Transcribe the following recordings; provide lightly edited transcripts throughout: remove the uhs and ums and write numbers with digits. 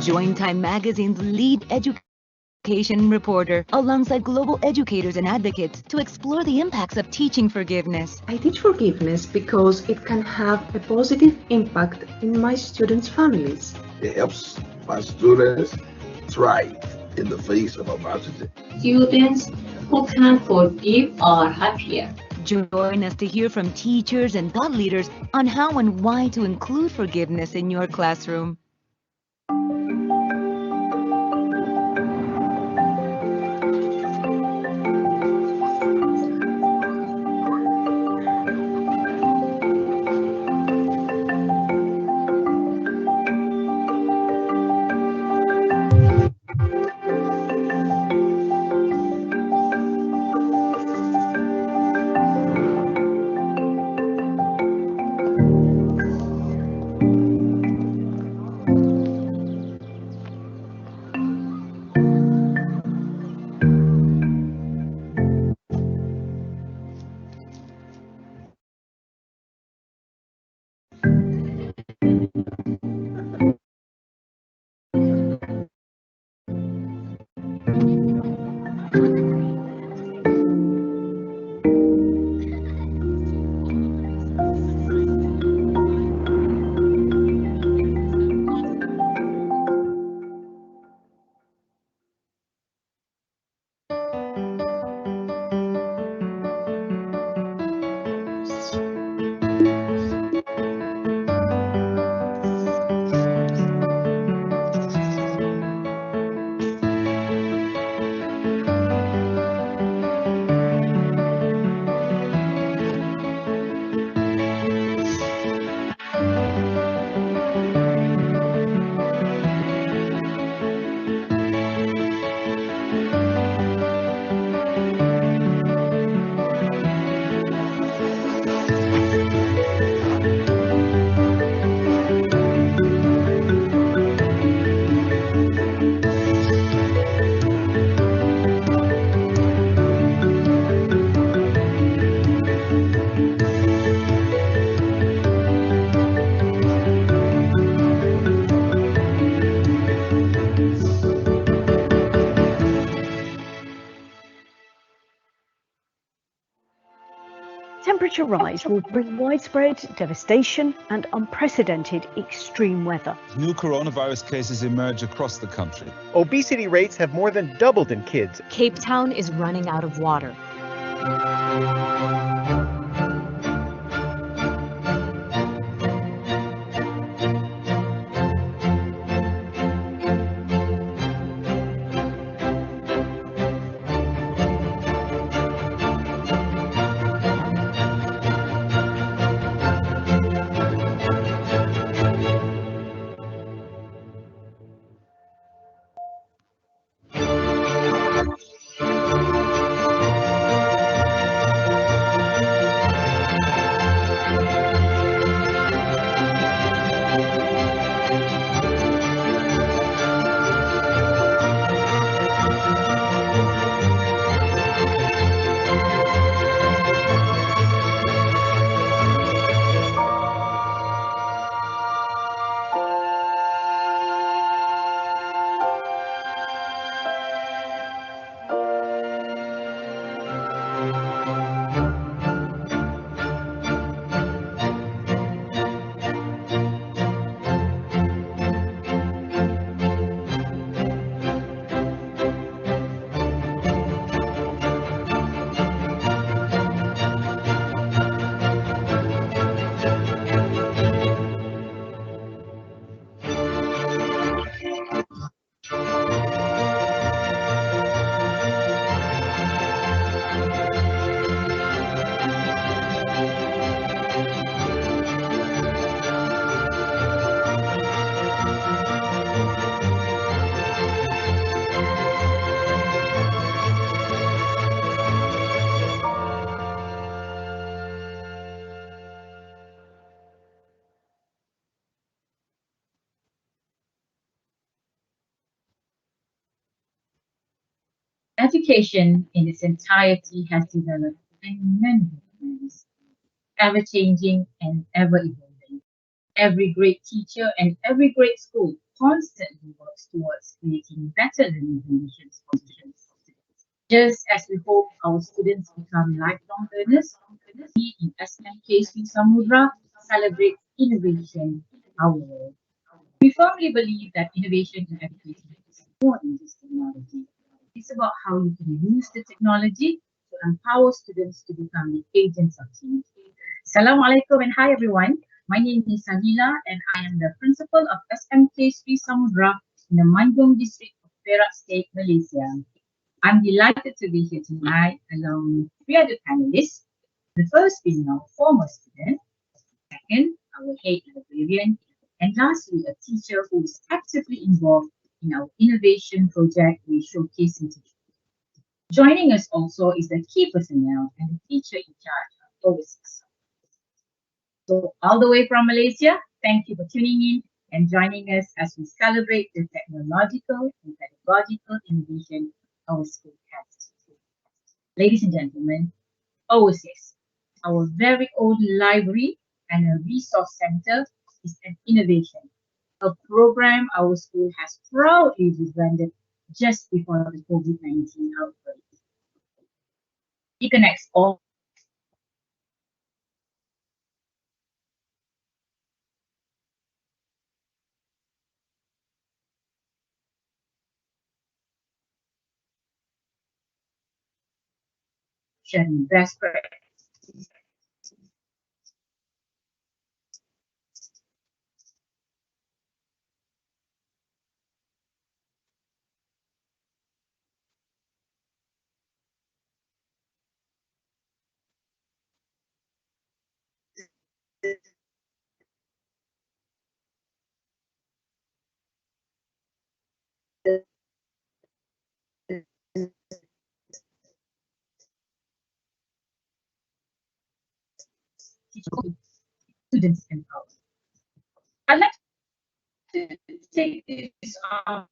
Join Time Magazine's lead education reporter alongside global educators and advocates to explore the impacts of teaching forgiveness. I teach forgiveness because it can have a positive impact in my students' families. It helps my students thrive in the face of adversity. Students who can forgive are happier. Join us to hear from teachers and thought leaders on how and why to include forgiveness in your classroom. Temperature rise will bring widespread devastation and unprecedented extreme weather. New coronavirus cases emerge across the country. Obesity rates have more than doubled in kids. Cape Town is running out of water. Education in its entirety has developed in many ways, ever changing and ever evolving. Every great teacher and every great school constantly works towards creating better learning conditions for students. Just as we hope our students become lifelong learners, we in SMK Samudera celebrate innovation our way. We firmly believe that innovation in education is more than just technology. It's about how you can use the technology to empower students to become the agents of change. Assalamualaikum and hi everyone. My name is Salila and I am the principal of SMK Sri Samudera in the Manjung district of Perak State, Malaysia. I'm delighted to be here tonight along with three other panelists. The first being our former student, second, our head librarian, and lastly, a teacher who is actively involved in our innovation project we showcase today. Joining us also is the key personnel and the teacher in charge of Oasis. So all the way from Malaysia, thank you for tuning in and joining us as we celebrate the technological and pedagogical innovation our school has. Ladies and gentlemen, Oasis, our very own library and a resource center, is an innovation, a program our school has proudly rebranded just before the COVID-19 outbreak. It connects all sharing best practices. Students empowered. I'd like to take this opportunity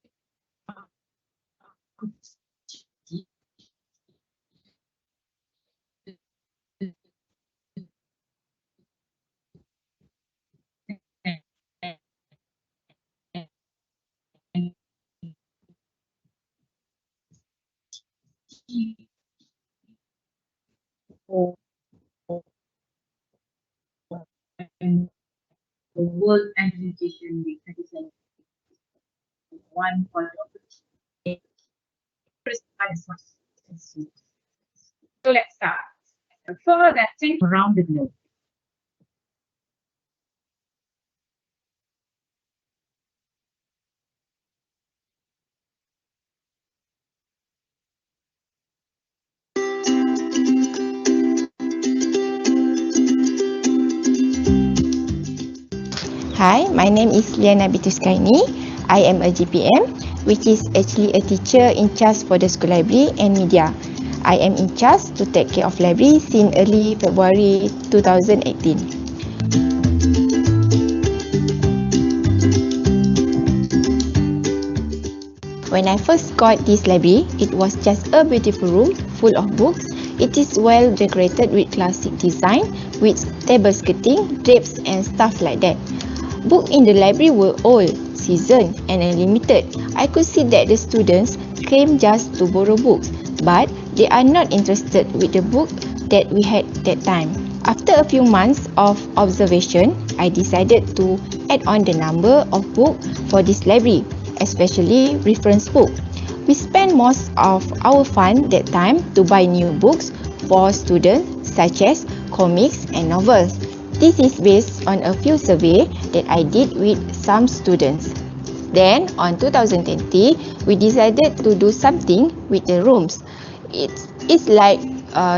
and the World Education Week 2021 for the opportunity. So let's start. For that, think around the globe. Hi, my name is Liana Bituskaini. I am a GPM, which is actually a teacher in charge for the school library and media. I am in charge to take care of library since early February 2018. When I first got this library, it was just a beautiful room full of books. It is well decorated with classic design, with table skirting, drapes and stuff like that. Books in the library were old, seasoned and unlimited. I could see that the students came just to borrow books, but they are not interested with the book that we had that time. After a few months of observation, I decided to add on the number of books for this library, especially reference book. We spent most of our fund that time to buy new books for students such as comics and novels. This is based on a few surveys that I did with some students. Then, on 2020, we decided to do something with the rooms. It's like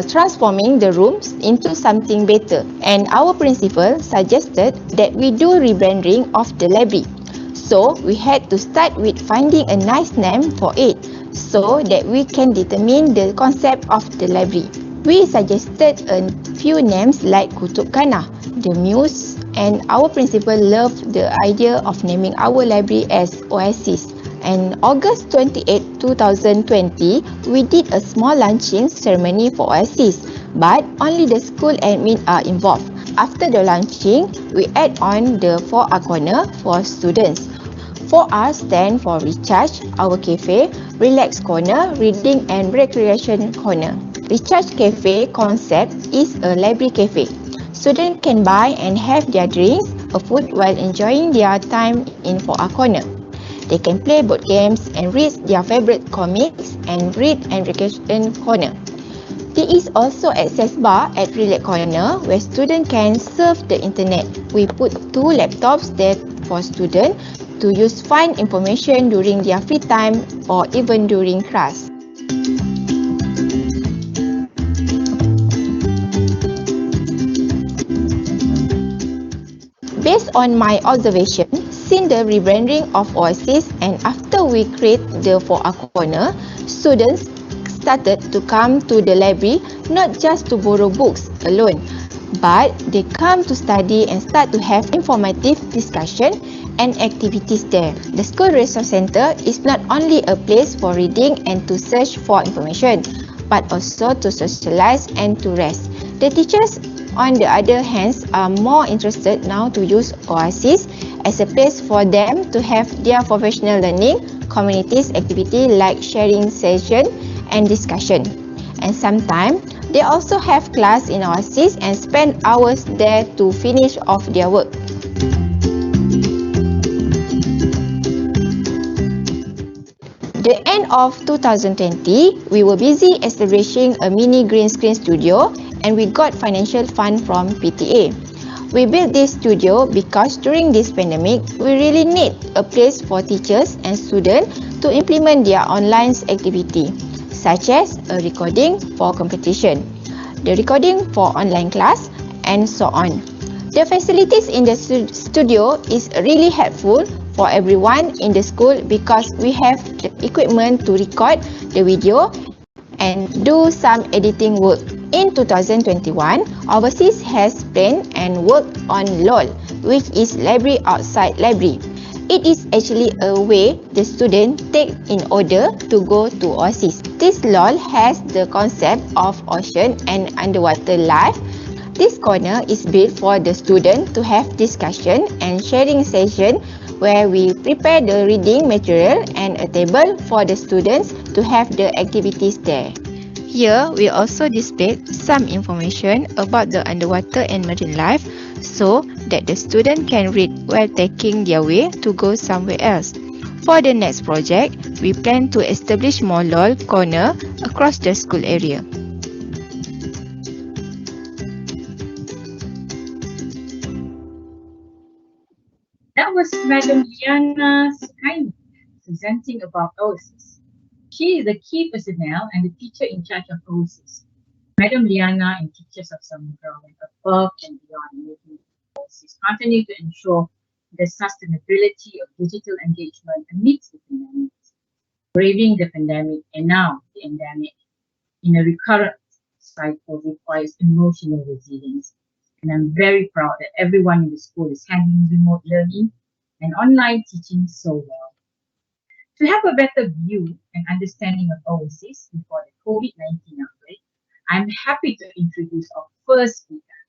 transforming the rooms into something better. And our principal suggested that we do rebranding of the library. So, we had to start with finding a nice name for it so that we can determine the concept of the library. We suggested a few names like Kutub Kana, the Muse, and our principal loved the idea of naming our library as Oasis. And August 28, 2020, we did a small launching ceremony for Oasis, but only the school admin are involved. After the launching, we add on the 4 corner for students. 4R stand for Recharge, Our Cafe, Relax Corner, Reading and Recreation Corner. Recharge Cafe concept is a library cafe. Students can buy and have their drinks or food while enjoying their time in 4R Corner. They can play board games and read their favorite comics and read and recreation corner. There is also access bar at Relax Corner where students can surf the internet. We put 2 laptops there for students to use find information during their free time or even during class. Based on my observation, since the rebranding of Oasis and after we create the 4R Corner, students started to come to the library not just to borrow books alone, but they come to study and start to have informative discussion and activities there. The School Resource Centre is not only a place for reading and to search for information, but also to socialize and to rest. The teachers, on the other hand, are more interested now to use Oasis as a place for them to have their professional learning, communities activity like sharing session and discussion. And sometimes they also have class in Oasis and spend hours there to finish off their work. The end of 2020, we were busy establishing a mini green screen studio and we got financial fund from PTA. We built this studio because during this pandemic, we really need a place for teachers and students to implement their online activity, such as a recording for competition, the recording for online class, and so on. The facilities in the studio is really helpful for everyone in the school because we have the equipment to record the video and do some editing work. In 2021, Oasis has planned and worked on LOL, which is Library Outside Library. It is actually a way the student take in order to go to Oasis. This LOL has the concept of ocean and underwater life. This corner is built for the student to have discussion and sharing session where we prepare the reading material and a table for the students to have the activities there. Here, we also displayed some information about the underwater and marine life so that the student can read while taking their way to go somewhere else. For the next project, we plan to establish more LOL corner across the school area. That was Madam Liana Skyne presenting about Oasis. She is the key personnel and the teacher in charge of Oasis. Madam Liana and teachers of Samudera went above and beyond making Oasis continue to ensure the sustainability of digital engagement amidst the pandemic. Braving the pandemic and now the endemic in a recurrent cycle requires emotional resilience. And I'm very proud that everyone in the school is handling remote learning and online teaching so well. To have a better view and understanding of Oasis before the COVID-19 outbreak, I'm happy to introduce our first speaker.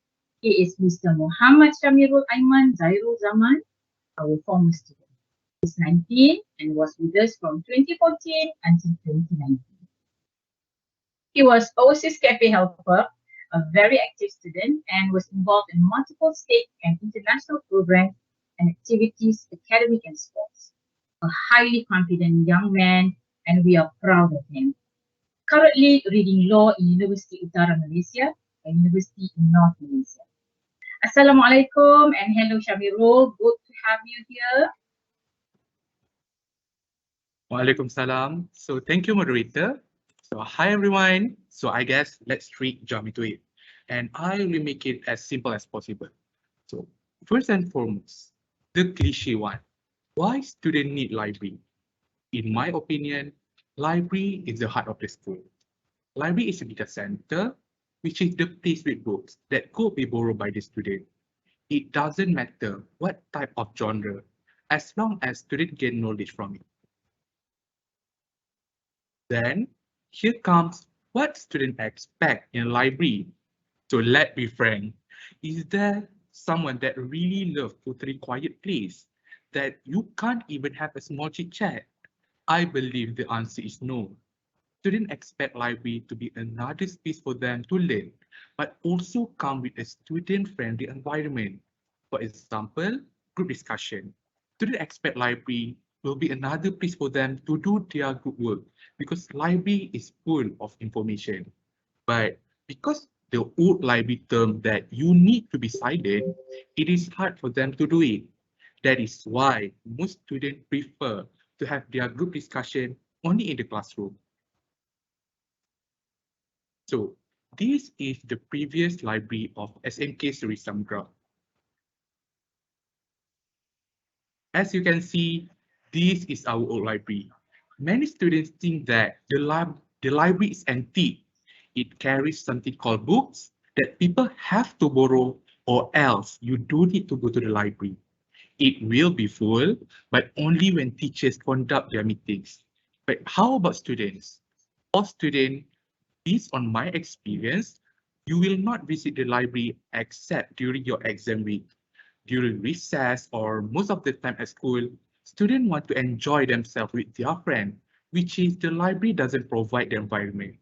He is Mr. Muhammad Shamirul Aiman Zairul Zaman, our former student. He's 19 and was with us from 2014 until 2019. He was Oasis Cafe helper, a very active student, and was involved in multiple state and international programs and activities, academic and sports. A highly confident young man, and we are proud of him. Currently reading law in University Utara Malaysia and University in North Malaysia. Assalamualaikum and hello Shamirul, good to have you here. Waalaikumsalam. So thank you, moderator. So hi everyone. So I guess let's straight jump into it. And I will make it as simple as possible. So first and foremost, the cliche one. Why students need library? In my opinion, library is the heart of the school. Library is a data center, which is the place with books that could be borrowed by the student. It doesn't matter what type of genre, as long as students gain knowledge from it. Then, here comes what students expect in a library. So let's be frank, is there someone that really loves totally quiet place? that you can't even have a small chit chat? I believe the answer is no. Students expect library to be another space for them to learn, but also come with a student-friendly environment. For example, group discussion. Students expect library will be another place for them to do their group work because library is full of information. But because the old library term that you need to be silent, it is hard for them to do it. That is why most students prefer to have their group discussion only in the classroom. So this is the previous library of SMK Seri Samudera. As you can see, this is our old library. Many students think that the library is empty. It carries something called books that people have to borrow, or else you do need to go to the library. It will be full, but only when teachers conduct their meetings. But how about students? For students, based on my experience, you will not visit the library except during your exam week. During recess or most of the time at school, students want to enjoy themselves with their friend, which is the library doesn't provide the environment.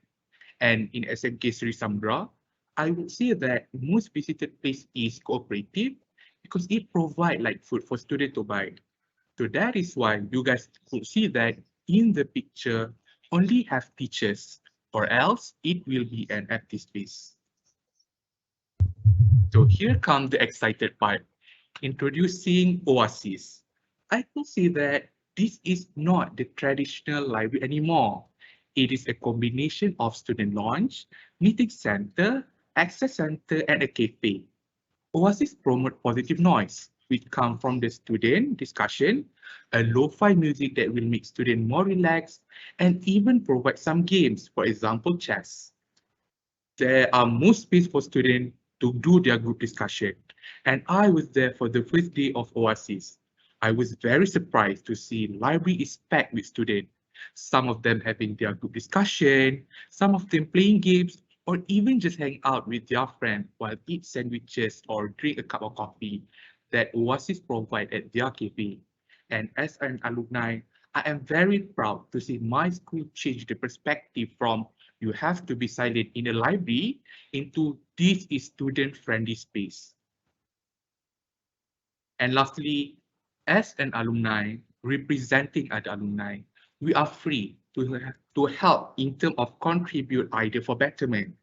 And in SMK Sri Samudera, I would say that most visited place is cooperative because it provides like food for students to buy. So that is why you guys could see that in the picture only have teachers, or else it will be an empty space. So here comes the excited part, introducing Oasis. I can say that this is not the traditional library anymore. It is a combination of student lounge, meeting center, access center, and a cafe. Oasis promote positive noise, which come from the student discussion, a lo-fi music that will make students more relaxed, and even provide some games, for example, chess. There are more space for students to do their group discussion. And I was there for the first day of Oasis. I was very surprised to see library is packed with students. Some of them having their group discussion, some of them playing games, or even just hang out with their friend while eat sandwiches or drink a cup of coffee that Oasis provide at their cafe. And as an alumni, I am very proud to see my school change the perspective from you have to be silent in a library into this is student-friendly space. And lastly, as an alumni representing other alumni, we are free to help in terms of contribute idea for betterment.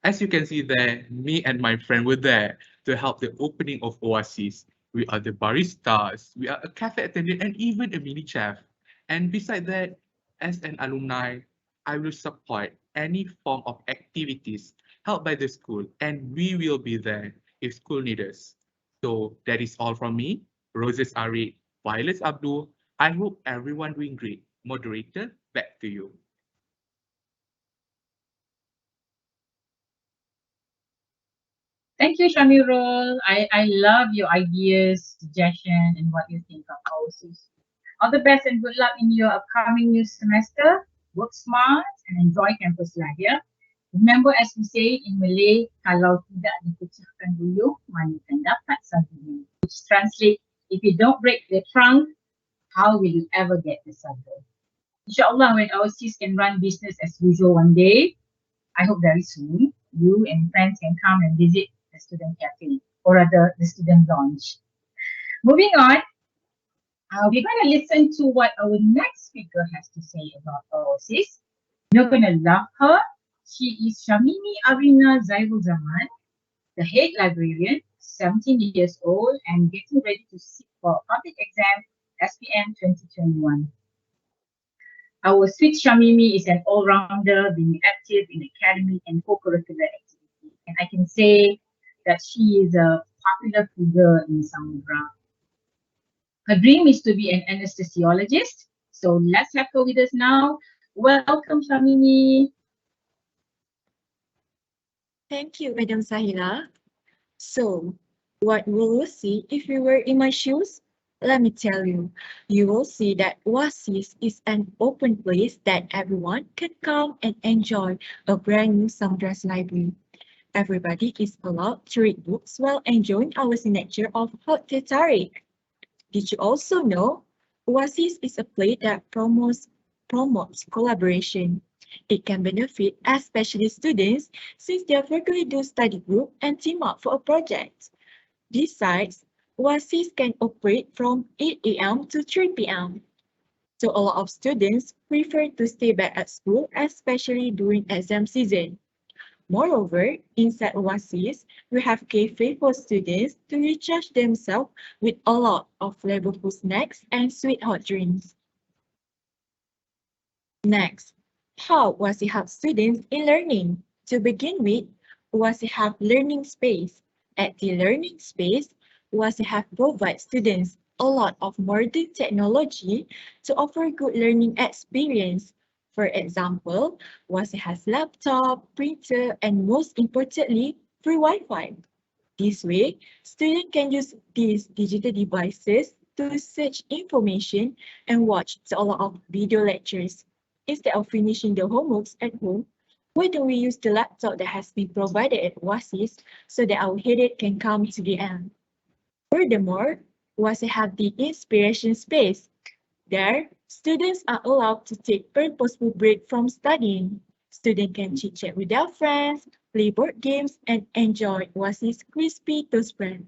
As you can see there, me and my friend were there to help the opening of Oasis. We are the baristas, we are a cafe attendant, and even a mini chef. And beside that, as an alumni, I will support any form of activities held by the school, and we will be there if school needs us. So that is all from me, Roses Ari, Violet Abdul. I hope everyone doing great. Moderator, back to you. Thank you, Shamirul. I love your ideas, suggestion, and what you think of Oasis. All the best and good luck in your upcoming new semester. Work smart and enjoy campus life, yeah? Remember, as we say in Malay, kalau tidak dipecahkan dulu, mana akan dapat sabunya. Which translate, if you don't break the trunk, how will you ever get the sabu? Inshallah, when Oasis can run business as usual one day, I hope very soon, you and friends can come and visit the student cafe, or rather the student lounge. Moving on, we're going to listen to what our next speaker has to say about Oasis. You're going to love her. She is Shamimi Arina Zairul Zaman, the head librarian, 17 years old and getting ready to sit for public exam SPM 2021. Our sweet Shamimi is an all-rounder, being active in academic and co-curricular activities. And I can say that she is a popular figure in Samudera. Her dream is to be an anesthesiologist. So let's have her with us now. Welcome, Shamimi. Thank you, Madam Sahila. So, what will you see if you were in my shoes? Let me tell you, you will see that Oasis is an open place that everyone can come and enjoy a brand new Samudera's library. Everybody is allowed to read books while enjoying our signature of hot teh tarik. Did you also know Oasis is a play that promotes collaboration? It can benefit especially students since they frequently do study group and team up for a project. Besides, Oasis can operate from 8 a.m. to 3 p.m. So a lot of students prefer to stay back at school, especially during exam season. Moreover, inside Oasis, we have cafe for students to recharge themselves with a lot of flavorful snacks and sweet hot drinks. Next, how Oasis helps students in learning? To begin with, Oasis have learning space. At the learning space, Oasis have provide students a lot of modern technology to offer good learning experience. For example, Oasis has laptop, printer, and most importantly, free Wi-Fi. This way, students can use these digital devices to search information and watch a lot of video lectures. Instead of finishing the homeworks at home, why don't we use the laptop that has been provided at Oasis so that our headache can come to the end? Furthermore, Oasis have the inspiration space. There, students are allowed to take purposeful break from studying. Students can chit-chat with their friends, play board games, and enjoy Oasis crispy toast bread.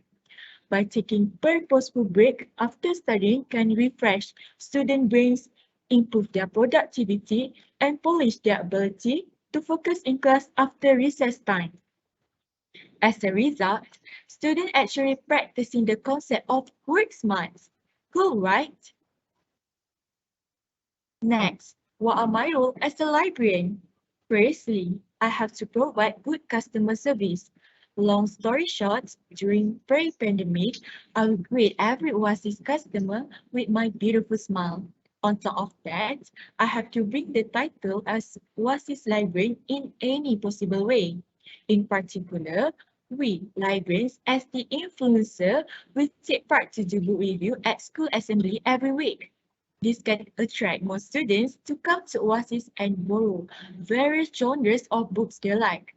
By taking purposeful break after studying can refresh student brains, improve their productivity, and polish their ability to focus in class after recess time. As a result, students actually practicing the concept of work smart. Cool, right? Next, what are my roles as a librarian? Firstly, I have to provide good customer service. Long story short, during pre-pandemic, I will greet every Oasis customer with my beautiful smile. On top of that, I have to bring the title as Oasis librarian in any possible way. In particular, we, librarians, as the influencer, will take part to do book review at school assembly every week. This can attract more students to come to Oasis and borrow various genres of books they like.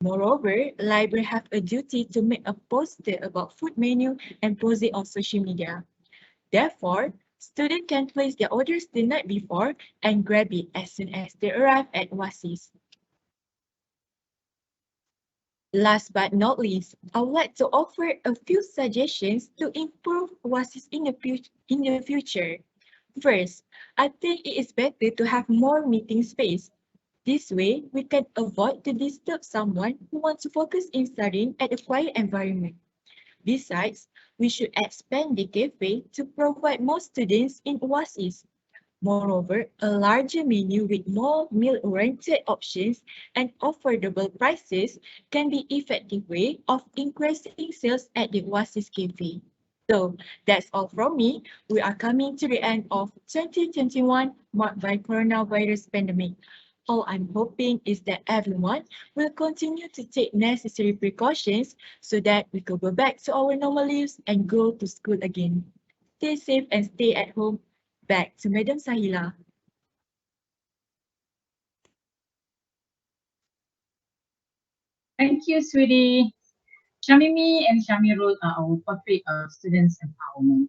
Moreover, libraries have a duty to make a poster about food menu and post it on social media. Therefore, students can place their orders the night before and grab it as soon as they arrive at Oasis. Last but not least, I would like to offer a few suggestions to improve Oasis in the future. First, I think it is better to have more meeting space. This way, we can avoid to disturb someone who wants to focus in studying at a quiet environment. Besides, we should expand the cafe to provide more students in Oasis. Moreover, a larger menu with more meal-oriented options and affordable prices can be effective way of increasing sales at the Oasis Cafe. So that's all from me. We are coming to the end of 2021 marked by coronavirus pandemic. All I'm hoping is that everyone will continue to take necessary precautions so that we can go back to our normal lives and go to school again. Stay safe and stay at home. Back to Madam Sahila. Thank you, sweetie. Shamimi and Shamirul are our topic of students empowerment.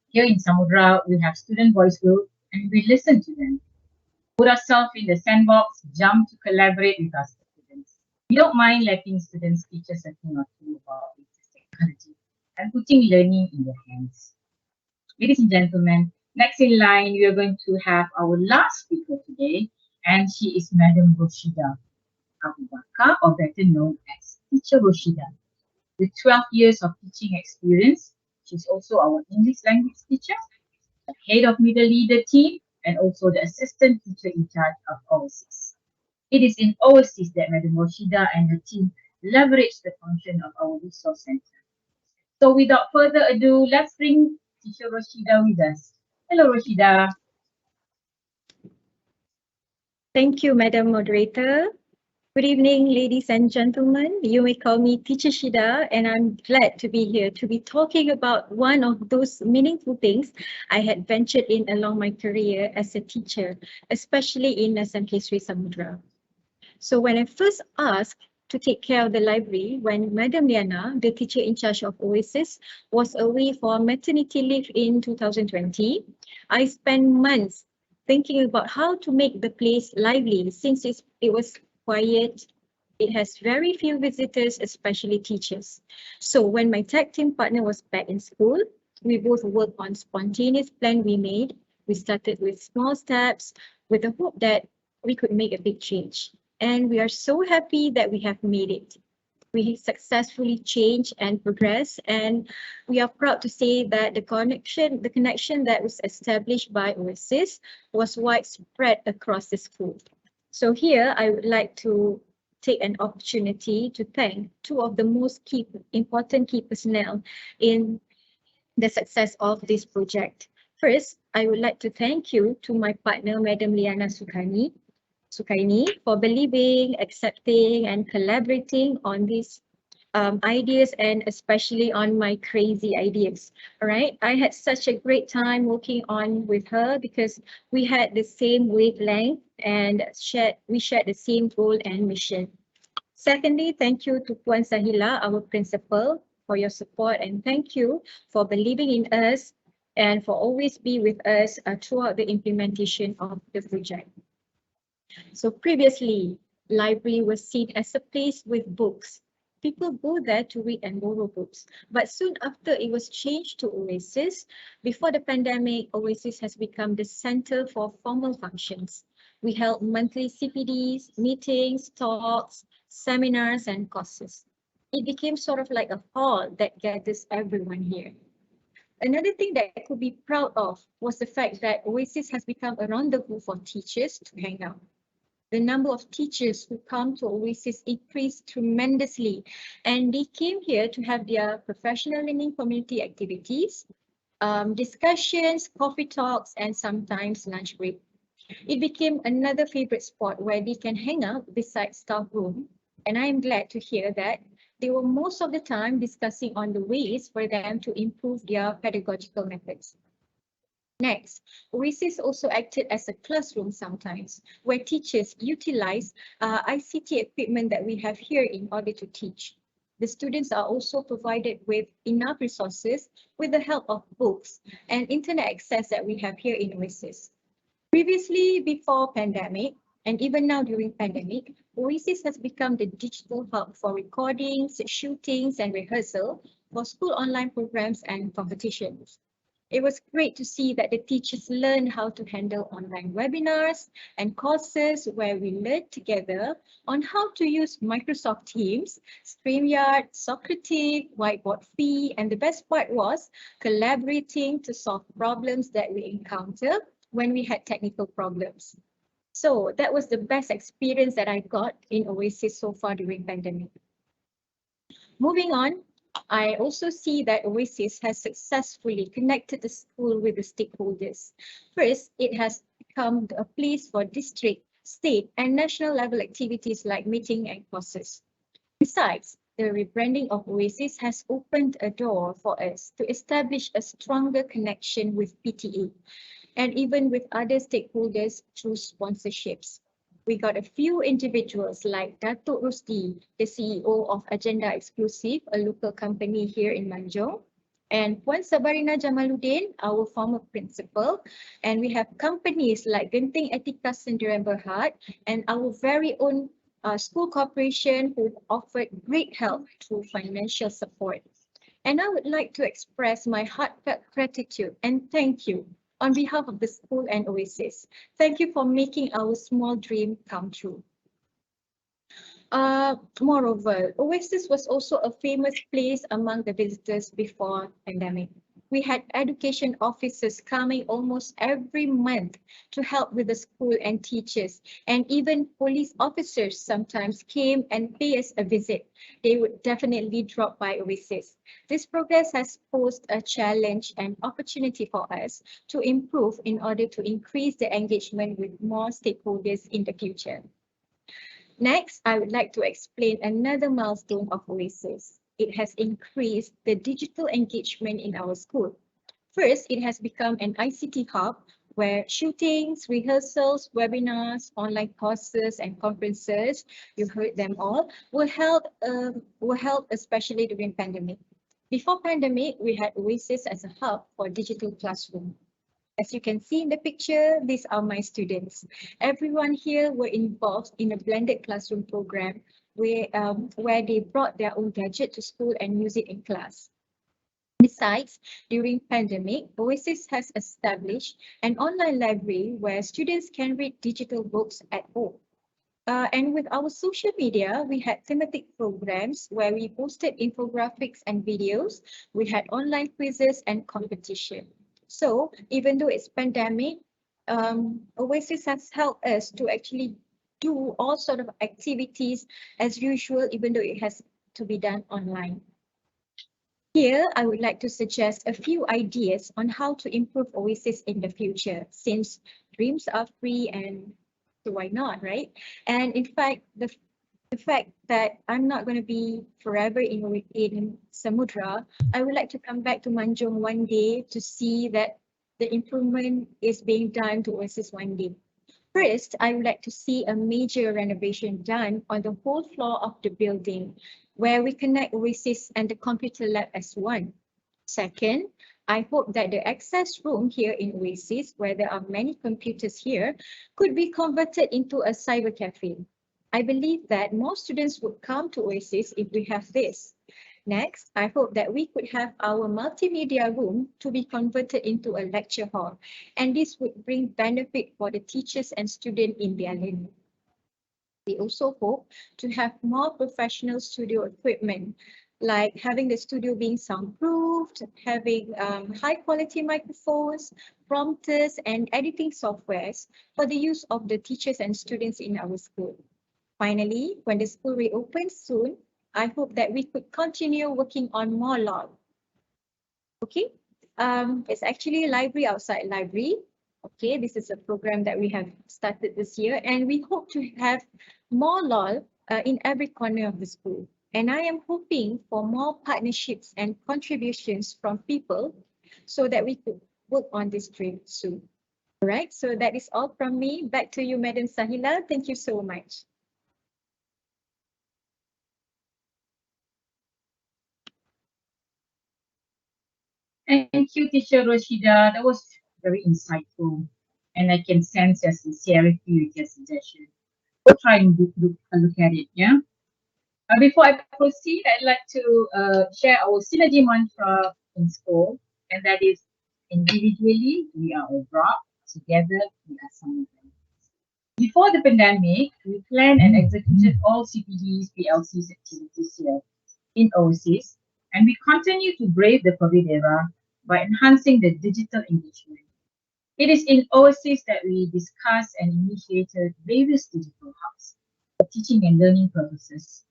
Here in Samudera, we have student voice group and we listen to them. Put ourselves in the sandbox, jump to collaborate with our students. We don't mind letting students teach us a thing or two about latest technology and putting learning in their hands. Ladies and gentlemen, next in line, we are going to have our last speaker today, and she is Madam Roshida Abu Bakar, or better known as Teacher Roshida. With 12 years of teaching experience, she's also our English language teacher, the head of middle leader team, and also the assistant teacher in charge of Oasis. It is in Oasis that Madam Roshida and her team leverage the function of our resource center. So without further ado, let's bring Teacher Roshida with us. Hello, Roshida. Thank you, Madam Moderator. Good evening, ladies and gentlemen. You may call me Teacher Shida, and I'm glad to be here to be talking about one of those meaningful things I had ventured in along my career as a teacher, especially in SMK Sri Samudera. So when I first asked to take care of the library when Madam Liana, the teacher in charge of Oasis, was away for maternity leave in 2020. I spent months thinking about how to make the place lively since it was quiet. It has very few visitors, especially teachers. So when my tech team partner was back in school, we both worked on spontaneous plan we made. We started with small steps with the hope that we could make a big change. And we are so happy that we have made it. We successfully changed and progressed, and we are proud to say that the connection that was established by Oasis was widespread across the school. So here I would like to take an opportunity to thank two of the most important key personnel in the success of this project. First, I would like to thank you to my partner, Madam Liana Sukaini, for believing, accepting, and collaborating on these ideas, and especially on my crazy ideas. All right, I had such a great time working on with her because we had the same wavelength and we shared the same goal and mission. Secondly, thank you to Puan Sahila, our principal, for your support, and thank you for believing in us and for always be with us throughout the implementation of the project. So previously, library was seen as a place with books. People go there to read and borrow books. But soon after it was changed to Oasis, before the pandemic, Oasis has become the center for formal functions. We held monthly CPDs, meetings, talks, seminars, and courses. It became sort of like a hall that gathers everyone here. Another thing that I could be proud of was the fact that Oasis has become a rendezvous for teachers to hang out. The number of teachers who come to Oasis increased tremendously, and they came here to have their professional learning community activities, discussions, coffee talks, and sometimes lunch break. It became another favorite spot where they can hang out beside staff room, and I am glad to hear that they were most of the time discussing on the ways for them to improve their pedagogical methods. Next, Oasis also acted as a classroom sometimes, where teachers utilize ICT equipment that we have here in order to teach. The students are also provided with enough resources with the help of books and internet access that we have here in Oasis. Previously, before pandemic, and even now during pandemic, Oasis has become the digital hub for recordings, shootings, and rehearsal for school online programs and competitions. It was great to see that the teachers learned how to handle online webinars and courses where we learned together on how to use Microsoft Teams, StreamYard, Socrative, Whiteboard Fee, and the best part was collaborating to solve problems that we encounter when we had technical problems. So that was the best experience that I got in Oasis so far during pandemic. Moving on, I also see that Oasis has successfully connected the school with the stakeholders. First, it has become a place for district, state, and national level activities like meeting and courses. Besides, the rebranding of Oasis has opened a door for us to establish a stronger connection with PTA and even with other stakeholders through sponsorships. We got a few individuals like Datuk Rusdi, the CEO of Agenda Exclusive, a local company here in Manjung, and Puan Sabarina Jamaluddin, our former principal. And we have companies like Genting Etika Sendirian Berhad and our very own school corporation who offered great help through financial support. And I would like to express my heartfelt gratitude and thank you on behalf of the school and Oasis. Thank you for making our small dream come true. Moreover, Oasis was also a famous place among the visitors before pandemic. We had education officers coming almost every month to help with the school and teachers, and even police officers sometimes came and pay us a visit. They would definitely drop by Oasis. This progress has posed a challenge and opportunity for us to improve in order to increase the engagement with more stakeholders in the future. Next, I would like to explain another milestone of Oasis. It has increased the digital engagement in our school. First, it has become an ICT hub where shootings, rehearsals, webinars, online courses, and conferences, you heard them all, were held especially during pandemic. Before pandemic, we had Oasis as a hub for digital classroom. As you can see in the picture, these are my students. Everyone here were involved in a blended classroom program where they brought their own gadget to school and use it in class. Besides, during pandemic, Oasis has established an online library where students can read digital books at home. And with our social media, we had thematic programs where we posted infographics and videos. We had online quizzes and competition. So even though it's pandemic, Oasis has helped us to actually do all sort of activities as usual, even though it has to be done online. Here, I would like to suggest a few ideas on how to improve Oasis in the future, since dreams are free and so why not, right? And in fact, the fact that I'm not going to be forever in Samudera, I would like to come back to Manjung one day to see that the improvement is being done to Oasis one day. First, I would like to see a major renovation done on the whole floor of the building, where we connect Oasis and the computer lab as one. Second, I hope that the access room here in Oasis, where there are many computers here, could be converted into a cyber cafe. I believe that more students would come to Oasis if we have this. Next, I hope that we could have our multimedia room to be converted into a lecture hall, and this would bring benefit for the teachers and students in their learning. We also hope to have more professional studio equipment, like having the studio being soundproofed, having high quality microphones, prompters, and editing softwares for the use of the teachers and students in our school. Finally, when the school reopens soon, I hope that we could continue working on more law. Okay, it's actually library outside library. Okay, this is a program that we have started this year, and we hope to have more law in every corner of the school. And I am hoping for more partnerships and contributions from people so that we could work on this dream soon. All right, so that is all from me. Back to you, Madam Sahila. Thank you so much. Thank you, Teacher Rashida. That was very insightful. And I can sense your sincerity with your suggestion. We'll try and look at it, yeah? Before I proceed, I'd like to share our synergy mantra in school, and that is individually, we are a rock, together, we are something. Before the pandemic, we planned and executed all CPDs, PLCs activities here in Oasis, and we continue to brave the COVID era by enhancing the digital engagement. It is in Oasis that we discussed and initiated various digital hubs for teaching and learning purposes.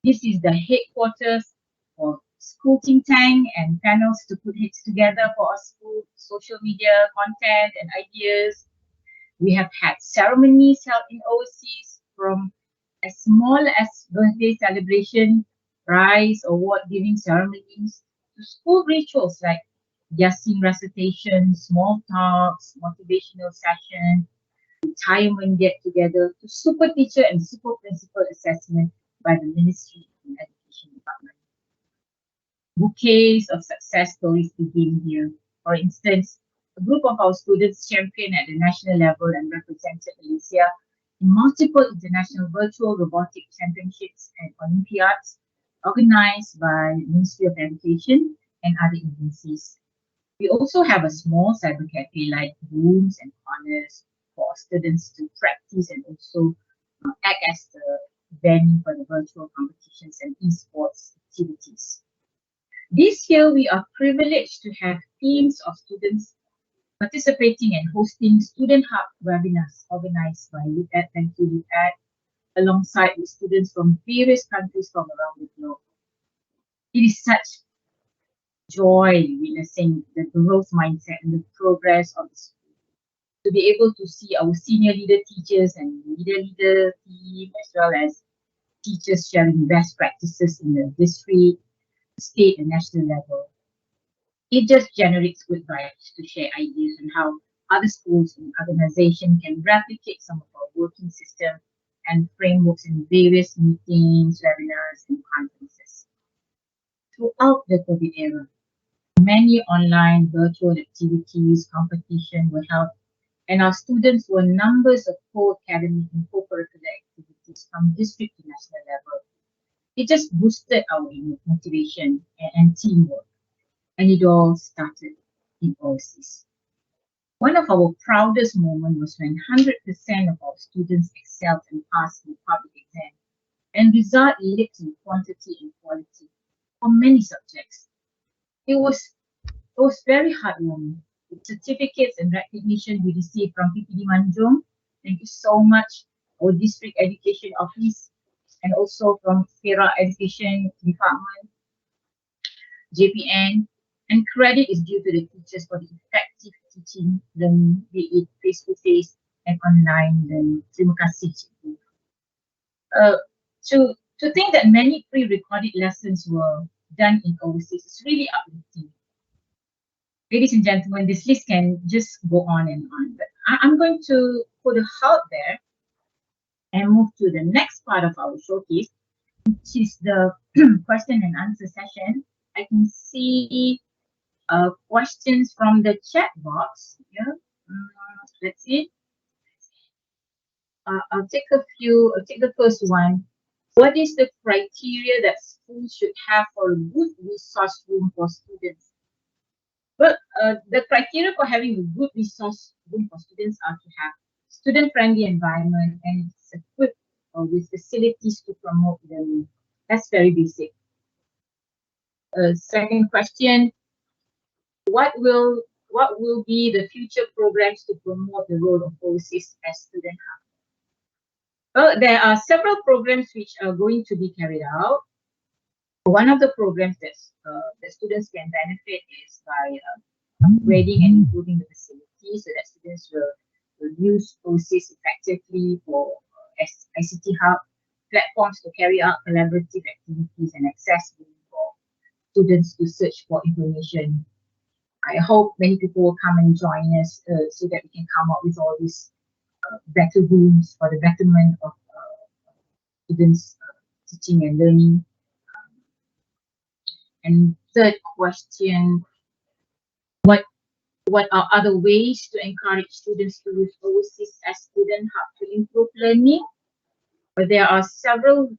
This is the headquarters for school think tank and panels to put heads together for our school social media content and ideas. We have had ceremonies held in Oasis, from as small as birthday celebration, prize, award giving ceremonies, to school rituals like Yasin recitation, small talks, motivational session, retirement get together, to super teacher and super principal assessment by the Ministry of Education Department. Bouquets of success stories begin here. For instance, a group of our students championed at the national level and represented Malaysia in multiple international virtual robotic championships and Olympiads organized by the Ministry of Education and other agencies. We also have a small cyber cafe like rooms and corners for students to practice and also act as the venue for the virtual competitions and esports activities. This year, we are privileged to have teams of students participating and hosting Student Hub webinars organized by LeadEd. Thank you, LeadEd, alongside with students from various countries from around the globe. It is such joy witnessing the growth mindset and the progress of the school. To be able to see our senior leader teachers and leader team, as well as teachers sharing best practices in the district, state and national level. It just generates good vibes to share ideas on how other schools and organizations can replicate some of our working system and frameworks in various meetings, webinars, and conferences. Throughout the COVID era, many online virtual activities, competition were held, and our students were numbers of co-academic and co-curricular activities from district to national level. It just boosted our motivation and teamwork, and it all started in Oasis. One of our proudest moments was when 100% of our students excelled and passed the public exam, and result leaped in quantity and quality for many subjects. It was very heartwarming. The certificates and recognition we received from PPD Manjung. Thank you so much, our district education office, and also from Seri Education Department, JPN. And credit is due to the teachers for the effective teaching, learning, be it face-to-face and online learning. Terima kasih, Cikgu. To think that many pre-recorded lessons were done in Oasis is really uplifting. Ladies and gentlemen, this list can just go on and on, but I'm going to put a halt there and move to the next part of our showcase, which is the question and answer session. I can see questions from the chat box. Yeah, let's see. I'll take a few. I'll take the first one. What is the criteria that schools should have for a good resource room for students? Well, the criteria for having a good resource room for students are to have student-friendly environment and it's equipped with facilities to promote learning. That's very basic. Second question: What will be the future programs to promote the role of Oasis as student hub? Well, there are several programs which are going to be carried out. One of the programs that students can benefit is by upgrading and improving the facilities so that students will use Oasis effectively for ICT hub platforms to carry out collaborative activities and access for students to search for information. I hope many people will come and join us so that we can come up with all these better rooms for the betterment of students' teaching and learning. And third question: What are other ways to encourage students to use Oasis as student hub to improve learning? But there are several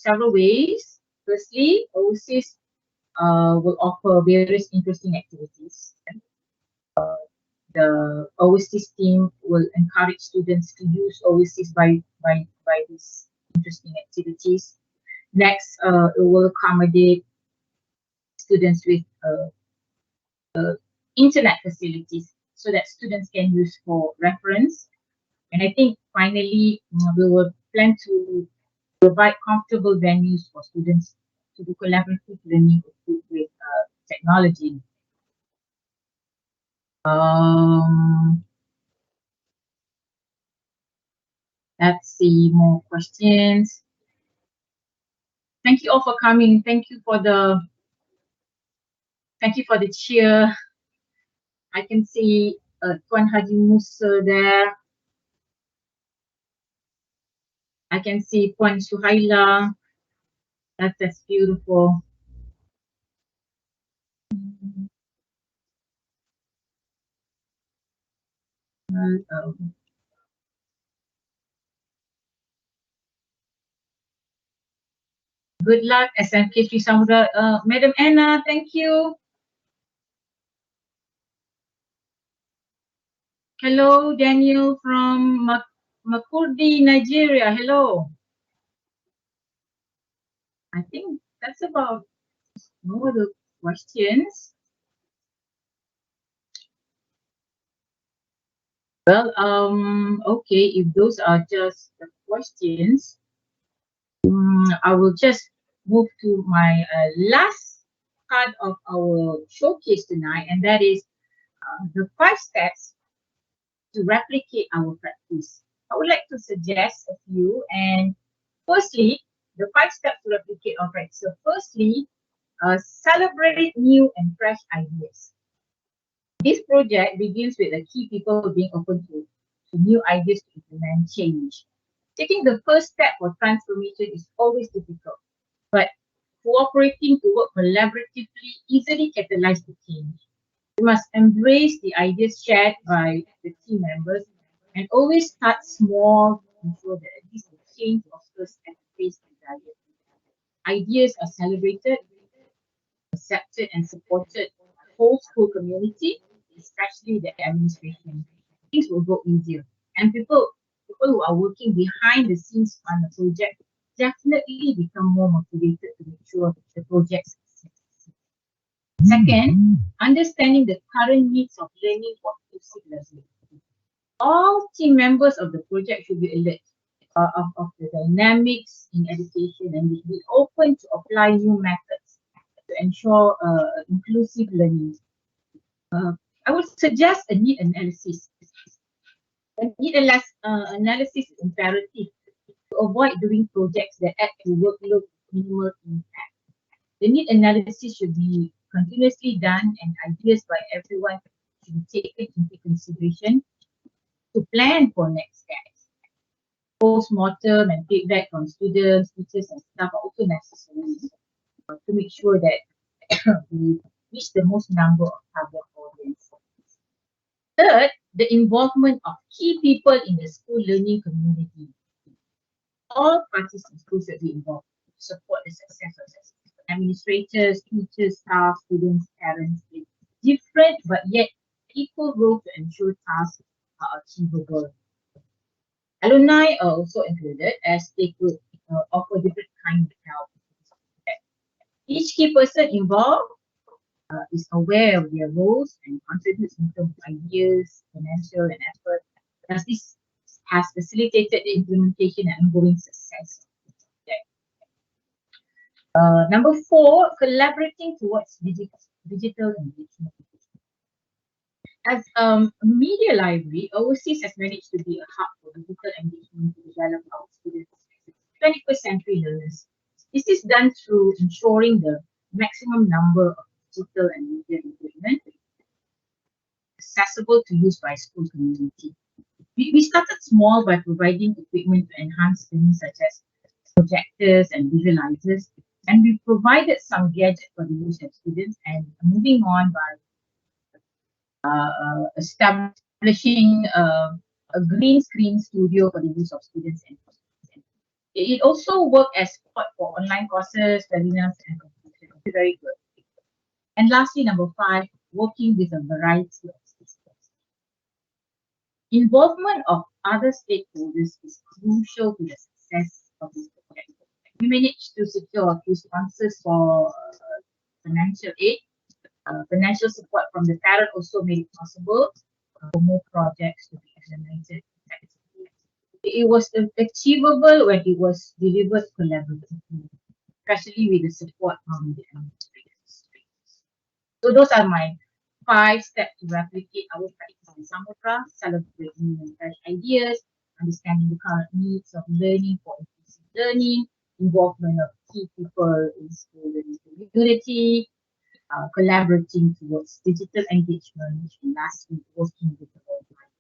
ways. Firstly, Oasis will offer various interesting activities. The Oasis team will encourage students to use Oasis by these interesting activities. Next, it will accommodate students with internet facilities so that students can use for reference. And I think finally, we will plan to provide comfortable venues for students to do collaborative learning with technology. Let's see more questions. Thank you all for coming. Thank you for the cheer. I can see Tuan Haji Musa there. I can see Puan Suhaila. That's beautiful. Good luck, SMK Sri Samudera. Madam Anna, thank you. Hello, Daniel from Makurdi, Nigeria. Hello. I think that's about all the questions. Well, okay, if those are just the questions, I will just move to my last part of our showcase tonight, and that is the 5 steps to replicate our practice. I would like to suggest a few, and firstly, the 5 steps to replicate our practice. So firstly, celebrate new and fresh ideas. This project begins with the key people being open to new ideas to implement change. Taking the first step for transformation is always difficult, but cooperating to work collaboratively easily catalyze the change. We must embrace the ideas shared by the team members and always start small to ensure that at least the change occurs at the pace desired. Ideas are celebrated, accepted, and supported by the whole school community, especially the administration. Things will go easier. And people who are working behind the scenes on the project definitely become more motivated to make sure the project succeeds. Second, understanding the current needs of learning for inclusive learning. All team members of the project should be alert of the dynamics in education and be open to apply new methods to ensure inclusive learning. Uh, I would suggest a need analysis. Analysis is imperative to avoid doing projects that add to workload with minimal impact. The need analysis should be continuously done and ideas by everyone should be taken into consideration to plan for next steps. Post-mortem and feedback from students, teachers and staff are also necessary to make sure that we reach the most number of target audience. Third, the involvement of key people in the school learning community. All parties in school should be involved to support the success of the administrators, teachers, staff, students, parents, with different but yet equal role to ensure tasks are achievable. Alumni are also included as they could offer different kinds of help. Each key person involved is aware of their roles and contributes in terms of ideas, financial and effort. Thus, this has facilitated the implementation and ongoing success of the project. Number 4, collaborating towards digital engagement. As a media library, Oasis has managed to be a hub for digital engagement to develop our students, 21st century learners. This is done through ensuring the maximum number of digital and media equipment accessible to use by school community. We started small by providing equipment to enhance things such as projectors and visualizers, and we provided some gadgets for the use of students, and moving on by establishing a green screen studio for the use of students and faculty. It also worked as support for online courses, webinars, and competition. Very good. And lastly, number 5, working with a variety of systems. Involvement of other stakeholders is crucial to the success of this project. We managed to secure a few sponsors for financial aid. Financial support from the parent also made it possible for more projects to be implemented effectively. It was achievable when it was delivered collaboratively, especially with the support from the administrators. So those are my 5 steps to replicate our practice in Samudera: celebrating new and fresh ideas, understanding the current needs of learning for inclusive learning, involvement of key people in school learning community, collaborating towards digital engagement, and lastly, working with the whole mind.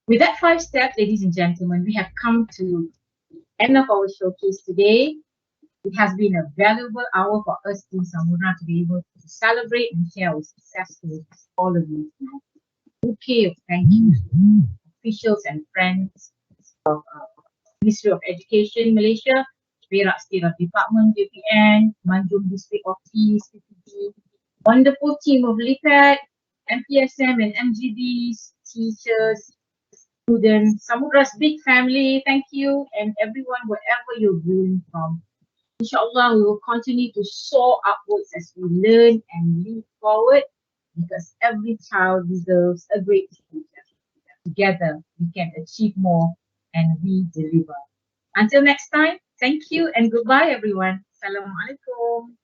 With that 5 steps, ladies and gentlemen, we have come to the end of our showcase today. It has been a valuable hour for us in Samudera to be able to celebrate and share our success with all of you tonight. Bouquet of thank yous to officials and friends of Ministry of Education Malaysia, Perak State of Department, JPN, Manjung District Office, PPD, wonderful team of LIPAD, MPSM and MGBs, teachers, students, Samudera's big family, thank you, and everyone, wherever you're viewing from. Inshallah, we will continue to soar upwards as we learn and leap forward, because every child deserves a great future. Together, we can achieve more and we deliver. Until next time, thank you and goodbye, everyone. Assalamualaikum.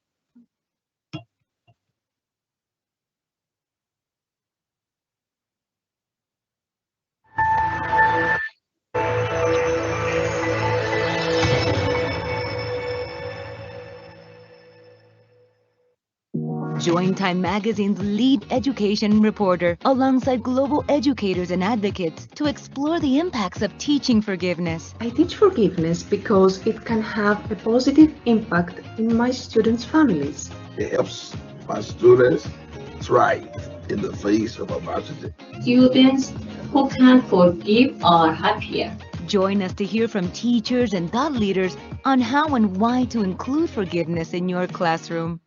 Join Time Magazine's lead education reporter alongside global educators and advocates to explore the impacts of teaching forgiveness. I teach forgiveness because it can have a positive impact in my students' families. It helps my students thrive in the face of adversity. Students who can forgive are happier. Join us to hear from teachers and thought leaders on how and why to include forgiveness in your classroom.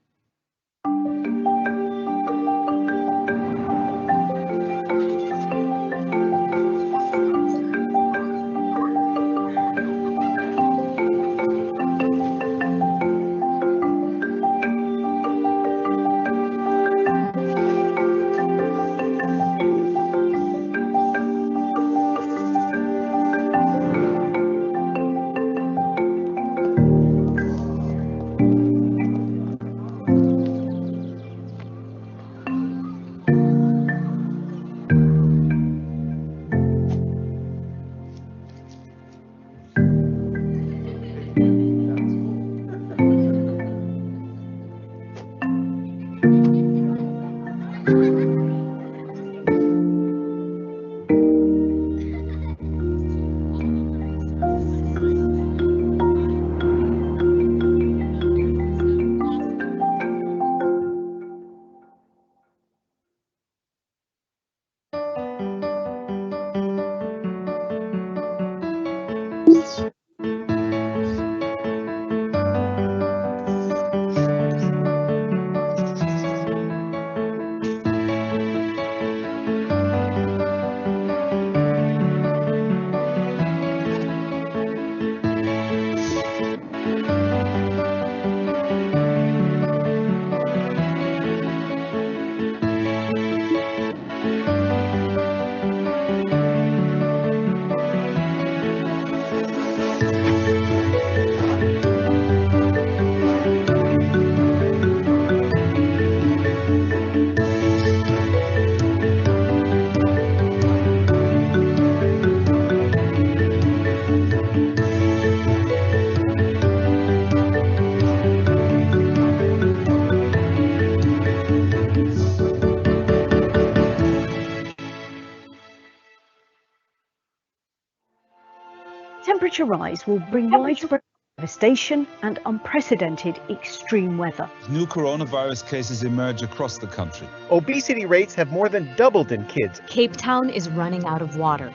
Temperature rise will bring widespread devastation and unprecedented extreme weather. New coronavirus cases emerge across the country. Obesity rates have more than doubled in kids. Cape Town is running out of water.